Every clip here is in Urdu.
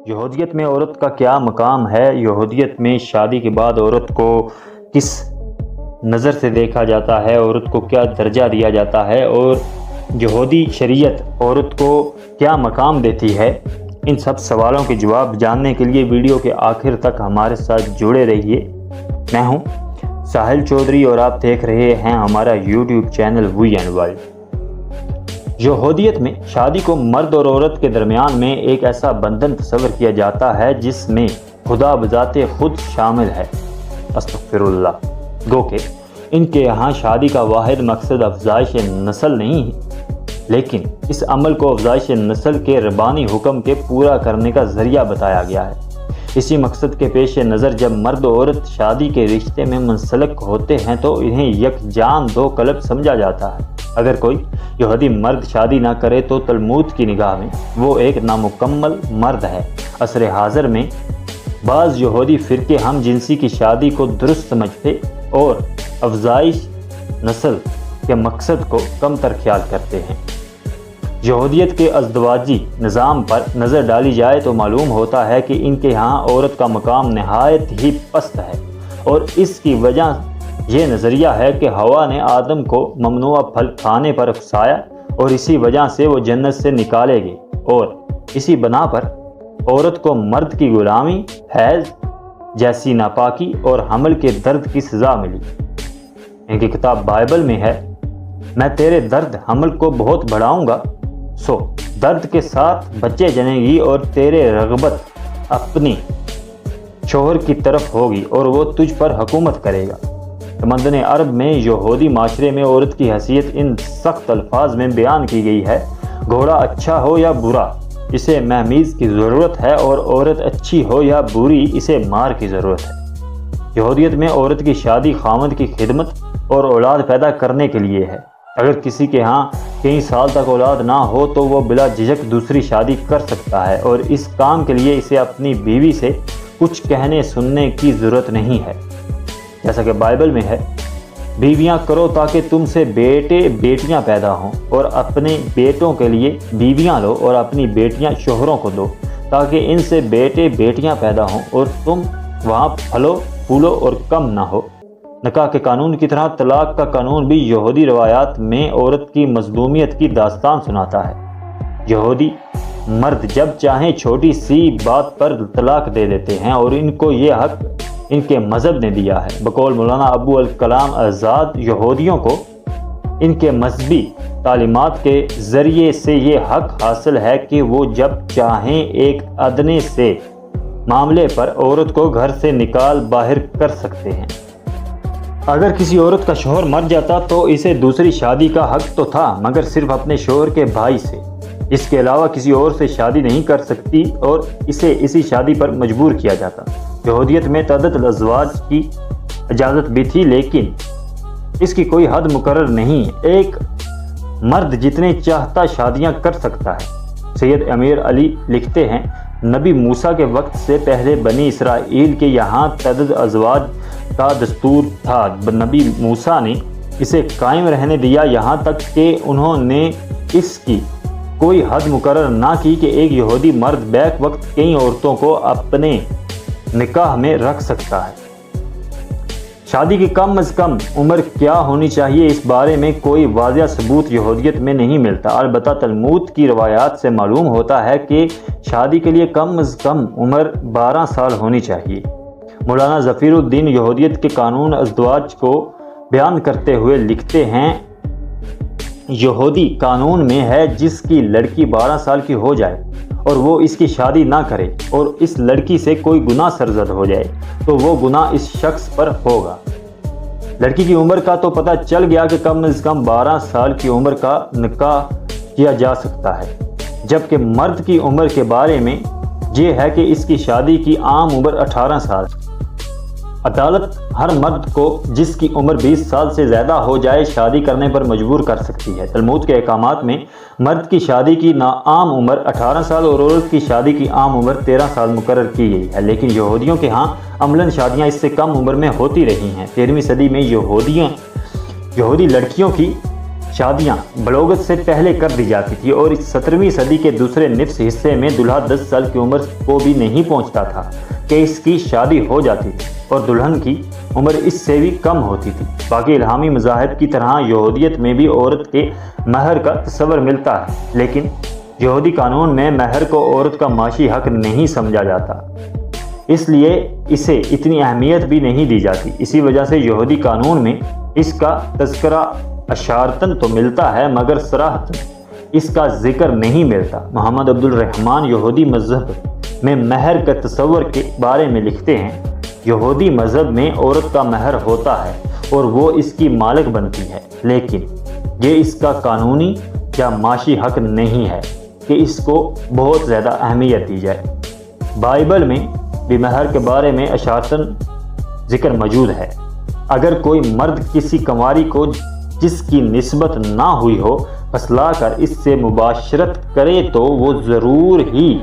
یہودیت میں عورت کا کیا مقام ہے؟ یہودیت میں شادی کے بعد عورت کو کس نظر سے دیکھا جاتا ہے؟ عورت کو کیا درجہ دیا جاتا ہے؟ اور یہودی شریعت عورت کو کیا مقام دیتی ہے؟ ان سب سوالوں کے جواب جاننے کے لیے ویڈیو کے آخر تک ہمارے ساتھ جڑے رہیے۔ میں ہوں ساحل چودھری اور آپ دیکھ رہے ہیں ہمارا YouTube channel V and Y. یہودیت میں شادی کو مرد اور عورت کے درمیان میں ایک ایسا بندھن تصور کیا جاتا ہے جس میں خدا بذات خود شامل ہے۔ استغفر اللہ۔ گو کہ ان کے یہاں شادی کا واحد مقصد افزائش نسل نہیں ہے، لیکن اس عمل کو افزائش نسل کے ربانی حکم کے پورا کرنے کا ذریعہ بتایا گیا ہے۔ اسی مقصد کے پیش نظر جب مرد و عورت شادی کے رشتے میں منسلک ہوتے ہیں تو انہیں یکجان دو قلب سمجھا جاتا ہے۔ اگر کوئی یہودی مرد شادی نہ کرے تو تلمود کی نگاہ میں وہ ایک نامکمل مرد ہے۔ عصر حاضر میں بعض یہودی فرقے ہم جنسی کی شادی کو درست سمجھتے اور افزائش نسل کے مقصد کو کم تر خیال کرتے ہیں۔ یہودیت کے ازدواجی نظام پر نظر ڈالی جائے تو معلوم ہوتا ہے کہ ان کے یہاں عورت کا مقام نہایت ہی پست ہے، اور اس کی وجہ یہ نظریہ ہے کہ ہوا نے آدم کو ممنوع پھل کھانے پر اکسایا اور اسی وجہ سے وہ جنت سے نکالے گئے، اور اسی بنا پر عورت کو مرد کی غلامی، حیض جیسی ناپاکی اور حمل کے درد کی سزا ملی۔ ان کی کتاب بائبل میں ہے، میں تیرے درد حمل کو بہت بڑھاؤں گا، سو درد کے ساتھ بچے جنیں گی، اور تیرے رغبت اپنی شوہر کی طرف ہوگی اور وہ تجھ پر حکومت کرے گا۔ تمدن عرب میں یہودی معاشرے میں عورت کی حیثیت ان سخت الفاظ میں بیان کی گئی ہے، گھوڑا اچھا ہو یا برا اسے مہمیز کی ضرورت ہے، اور عورت اچھی ہو یا بری اسے مار کی ضرورت ہے۔ یہودیت میں عورت کی شادی خاوند کی خدمت اور اولاد پیدا کرنے کے لیے ہے۔ اگر کسی کے ہاں کئی سال تک اولاد نہ ہو تو وہ بلا جھجک دوسری شادی کر سکتا ہے، اور اس کام کے لیے اسے اپنی بیوی سے کچھ کہنے سننے کی ضرورت نہیں ہے۔ جیسا کہ بائبل میں ہے، بیویاں کرو تاکہ تم سے بیٹے بیٹیاں پیدا ہوں، اور اپنے بیٹوں کے لیے بیویاں لو اور اپنی بیٹیاں شوہروں کو دو تاکہ ان سے بیٹے بیٹیاں پیدا ہوں اور تم وہاں پھلو پھولو اور کم نہ ہو۔ نکاح کے قانون کی طرح طلاق کا قانون بھی یہودی روایات میں عورت کی مظلومیت کی داستان سناتا ہے۔ یہودی مرد جب چاہیں چھوٹی سی بات پر طلاق دے دیتے ہیں، اور ان کو یہ حق ان کے مذہب نے دیا ہے۔ بقول مولانا ابو الکلام آزاد، یہودیوں کو ان کے مذہبی تعلیمات کے ذریعے سے یہ حق حاصل ہے کہ وہ جب چاہیں ایک ادنے سے معاملے پر عورت کو گھر سے نکال باہر کر سکتے ہیں۔ اگر کسی عورت کا شوہر مر جاتا تو اسے دوسری شادی کا حق تو تھا، مگر صرف اپنے شوہر کے بھائی سے، اس کے علاوہ کسی اور سے شادی نہیں کر سکتی، اور اسے اسی شادی پر مجبور کیا جاتا۔ یہودیت میں تعدد الازواج کی اجازت بھی تھی، لیکن اس کی کوئی حد مقرر نہیں ہے۔ ایک مرد جتنے چاہتا شادیاں کر سکتا ہے۔ سید امیر علی لکھتے ہیں، نبی موسیٰ کے وقت سے پہلے بنی اسرائیل کے یہاں تعدد ازواج کا دستور تھا۔ نبی موسیٰ نے اسے قائم رہنے دیا، یہاں تک کہ انہوں نے اس کی کوئی حد مقرر نہ کی کہ ایک یہودی مرد بیک وقت کئی عورتوں کو اپنے نکاح میں رکھ سکتا ہے۔ شادی کی کم از کم عمر کیا ہونی چاہیے، اس بارے میں کوئی واضح ثبوت یہودیت میں نہیں ملتا۔ البتہ تلمود کی روایات سے معلوم ہوتا ہے کہ شادی کے لیے کم از کم عمر 12 سال ہونی چاہیے۔ مولانا ظفیر الدین یہودیت کے قانون ازدواج کو بیان کرتے ہوئے لکھتے ہیں، یہودی قانون میں ہے جس کی لڑکی 12 سال کی ہو جائے اور وہ اس کی شادی نہ کرے اور اس لڑکی سے کوئی گناہ سرزد ہو جائے تو وہ گناہ اس شخص پر ہوگا۔ لڑکی کی عمر کا تو پتہ چل گیا کہ کم از کم 12 سال کی عمر کا نکاح کیا جا سکتا ہے، جبکہ مرد کی عمر کے بارے میں یہ ہے کہ اس کی شادی کی عام عمر 18 سال۔ عدالت ہر مرد کو جس کی عمر 20 سال سے زیادہ ہو جائے شادی کرنے پر مجبور کر سکتی ہے۔ تلمود کے احکامات میں مرد کی شادی کی عام عمر 18 سال اور عورت کی شادی کی عام عمر 13 سال مقرر کی گئی ہے، لیکن یہودیوں کے ہاں عملاً شادیاں اس سے کم عمر میں ہوتی رہی ہیں۔ 13ویں صدی میں یہودی لڑکیوں کی شادیاں بلوغت سے پہلے کر دی جاتی تھی اور 17ویں صدی کے دوسرے نصف حصے میں دلہا 10 سال کی عمر کو بھی نہیں پہنچتا تھا کہ اس کی شادی ہو جاتی تھی اور دلہن کی عمر اس سے بھی کم ہوتی تھی۔ باقی الہامی مذاہب کی طرح یہودیت میں بھی عورت کے مہر کا تصور ملتا ہے، لیکن یہودی قانون میں مہر کو عورت کا معاشی حق نہیں سمجھا جاتا، اس لیے اسے اتنی اہمیت بھی نہیں دی جاتی۔ اسی وجہ سے یہودی قانون میں اس کا تذکرہ اشارتاً تو ملتا ہے مگر صراحتاً اس کا ذکر نہیں ملتا۔ محمد عبد الرحمن یہودی مذہب میں مہر کا تصور کے بارے میں لکھتے ہیں، یہودی مذہب میں عورت کا مہر ہوتا ہے اور وہ اس کی مالک بنتی ہے، لیکن یہ اس کا قانونی یا معاشی حق نہیں ہے کہ اس کو بہت زیادہ اہمیت دی جائے۔ بائبل میں بھی مہر کے بارے میں اشارتاً ذکر موجود ہے۔ اگر کوئی مرد کسی کنواری کو جس کی نسبت نہ ہوئی ہو پھسلا کر اس سے مباشرت کرے تو وہ ضرور ہی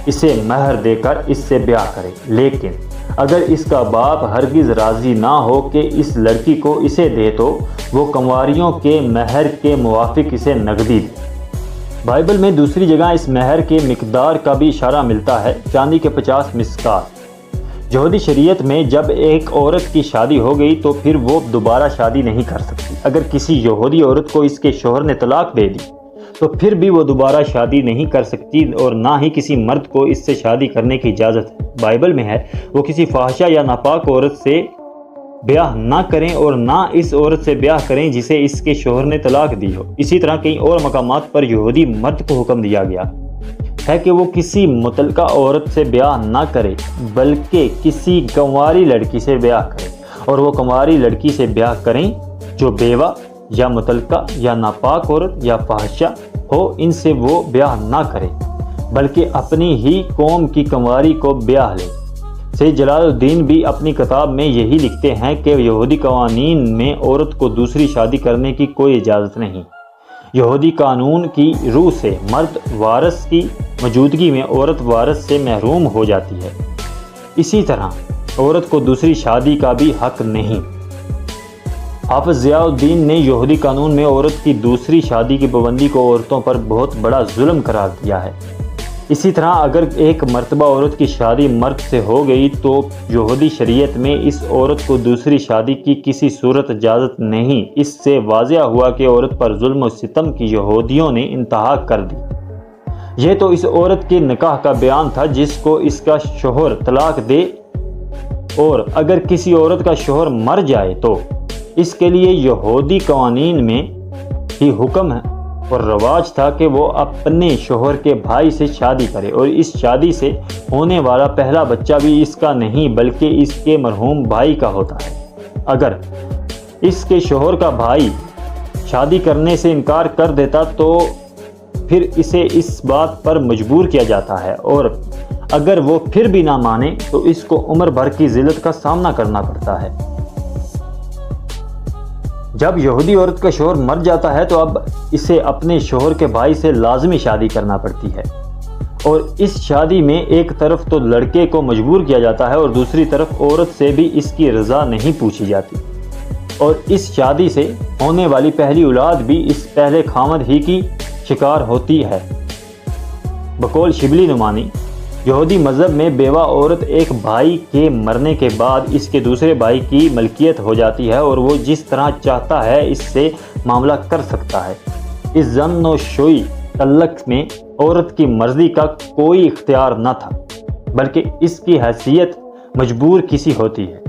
اسے مہر دے کر اس سے بیاہ کرے، لیکن اگر اس کا باپ ہرگز راضی نہ ہو کہ اس لڑکی کو اسے دے تو وہ کنواریوں کے مہر کے موافق اسے نقدی دے۔ بائبل میں دوسری جگہ اس مہر کے مقدار کا بھی اشارہ ملتا ہے، چاندی کے 50 مسکال۔ یہودی شریعت میں جب ایک عورت کی شادی ہو گئی تو پھر وہ دوبارہ شادی نہیں کر سکتی۔ اگر کسی یہودی عورت کو اس کے شوہر نے طلاق دے دی تو پھر بھی وہ دوبارہ شادی نہیں کر سکتی اور نہ ہی کسی مرد کو اس سے شادی کرنے کی اجازت ہے۔ بائبل میں ہے وہ کسی فاحشہ یا ناپاک عورت سے بیاہ نہ کریں اور نہ اس عورت سے بیاہ کریں جسے اس کے شوہر نے طلاق دی ہو۔ اسی طرح کئی اور مقامات پر یہودی مرد کو حکم دیا گیا ہے کہ وہ کسی مطلقہ عورت سے بیاہ نہ کرے بلکہ کسی کنواری لڑکی سے بیاہ کرے، اور وہ کنواری لڑکی سے بیاہ کریں جو بیوہ یا مطلقہ یا ناپاک عورت یا فاحشہ ہو، ان سے وہ بیاہ نہ کرے بلکہ اپنی ہی قوم کی کنواری کو بیاہ لے۔ سید جلال الدین بھی اپنی کتاب میں یہی لکھتے ہیں کہ یہودی قوانین میں عورت کو دوسری شادی کرنے کی کوئی اجازت نہیں۔ یہودی قانون کی روح سے مرد وارث کی موجودگی میں عورت وارث سے محروم ہو جاتی ہے، اسی طرح عورت کو دوسری شادی کا بھی حق نہیں۔ حافظ ضیاء الدین نے یہودی قانون میں عورت کی دوسری شادی کی پابندی کو عورتوں پر بہت بڑا ظلم قرار دیا ہے۔ اسی طرح اگر ایک مرتبہ عورت کی شادی مرد سے ہو گئی تو یہودی شریعت میں اس عورت کو دوسری شادی کی کسی صورت اجازت نہیں۔ اس سے واضح ہوا کہ عورت پر ظلم و ستم کی یہودیوں نے انتہا کر دی۔ یہ تو اس عورت کے نکاح کا بیان تھا جس کو اس کا شوہر طلاق دے، اور اگر کسی عورت کا شوہر مر جائے تو اس کے لیے یہودی قوانین میں ہی حکم ہے اور رواج تھا کہ وہ اپنے شوہر کے بھائی سے شادی کرے، اور اس شادی سے ہونے والا پہلا بچہ بھی اس کا نہیں بلکہ اس کے مرحوم بھائی کا ہوتا ہے۔ اگر اس کے شوہر کا بھائی شادی کرنے سے انکار کر دیتا تو پھر اسے اس بات پر مجبور کیا جاتا ہے، اور اگر وہ پھر بھی نہ مانے تو اس کو عمر بھر کی ذلت کا سامنا کرنا پڑتا ہے۔ جب یہودی عورت کا شوہر مر جاتا ہے تو اب اسے اپنے شوہر کے بھائی سے لازمی شادی کرنا پڑتی ہے، اور اس شادی میں ایک طرف تو لڑکے کو مجبور کیا جاتا ہے اور دوسری طرف عورت سے بھی اس کی رضا نہیں پوچھی جاتی، اور اس شادی سے ہونے والی پہلی اولاد بھی اس پہلے خامد ہی کی شکار ہوتی ہے۔ بقول شبلی نعمانی، یہودی مذہب میں بیوہ عورت ایک بھائی کے مرنے کے بعد اس کے دوسرے بھائی کی ملکیت ہو جاتی ہے اور وہ جس طرح چاہتا ہے اس سے معاملہ کر سکتا ہے۔ اس زن و شوئی تعلق میں عورت کی مرضی کا کوئی اختیار نہ تھا بلکہ اس کی حیثیت مجبور کسی ہوتی ہے۔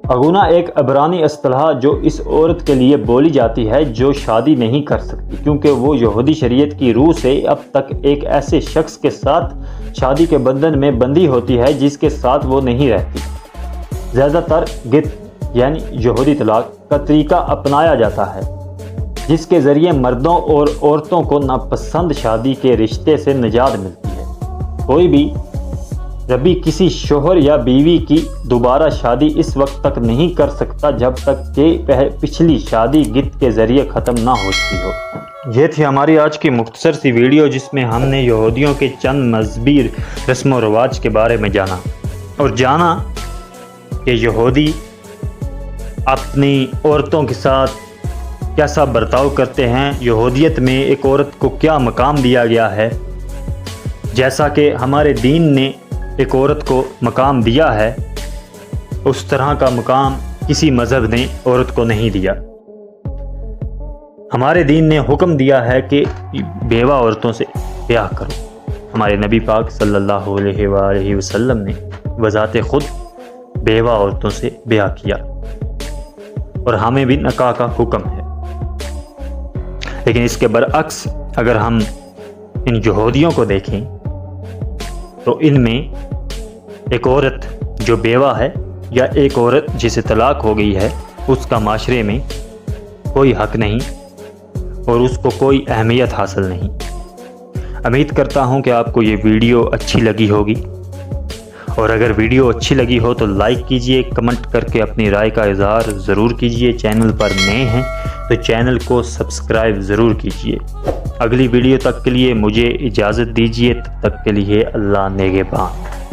اغونا ایک عبرانی اصطلاح جو اس عورت کے لیے بولی جاتی ہے جو شادی نہیں کر سکتی، کیونکہ وہ یہودی شریعت کی روح سے اب تک ایک ایسے شخص کے ساتھ شادی کے بندھن میں بندھی ہوتی ہے جس کے ساتھ وہ نہیں رہتی۔ زیادہ تر گت یعنی یہودی طلاق کا طریقہ اپنایا جاتا ہے جس کے ذریعے مردوں اور عورتوں کو ناپسند شادی کے رشتے سے نجات ملتی ہے۔ کوئی بھی ربی کسی شوہر یا بیوی کی دوبارہ شادی اس وقت تک نہیں کر سکتا جب تک کہ پچھلی شادی گت کے ذریعے ختم نہ ہو چکی ہو۔ یہ تھی ہماری آج کی مختصر سی ویڈیو جس میں ہم نے یہودیوں کے چند مذہبی رسم و رواج کے بارے میں جانا، اور جانا کہ یہودی اپنی عورتوں کے ساتھ کیسا برتاؤ کرتے ہیں، یہودیت میں ایک عورت کو کیا مقام دیا گیا ہے، جیسا کہ ہمارے دین نے ایک عورت کو مقام دیا ہے، اس طرح کا مقام کسی مذہب نے عورت کو نہیں دیا۔ ہمارے دین نے حکم دیا ہے کہ بیوہ عورتوں سے بیاہ کرو۔ ہمارے نبی پاک صلی اللہ علیہ وآلہ وسلم نے بذات خود بیوہ عورتوں سے بیاہ کیا، اور ہمیں بھی نکاح کا حکم ہے۔ لیکن اس کے برعکس اگر ہم ان یہودیوں کو دیکھیں تو ان میں ایک عورت جو بیوہ ہے یا ایک عورت جسے طلاق ہو گئی ہے، اس کا معاشرے میں کوئی حق نہیں اور اس کو کوئی اہمیت حاصل نہیں۔ امید کرتا ہوں کہ آپ کو یہ ویڈیو اچھی لگی ہوگی، اور اگر ویڈیو اچھی لگی ہو تو لائک کیجئے، کمنٹ کر کے اپنی رائے کا اظہار ضرور کیجئے۔ چینل پر نئے ہیں تو چینل کو سبسکرائب ضرور کیجئے۔ اگلی ویڈیو تک کے لیے مجھے اجازت دیجئے، تب تک کے لیے اللہ نگہبان۔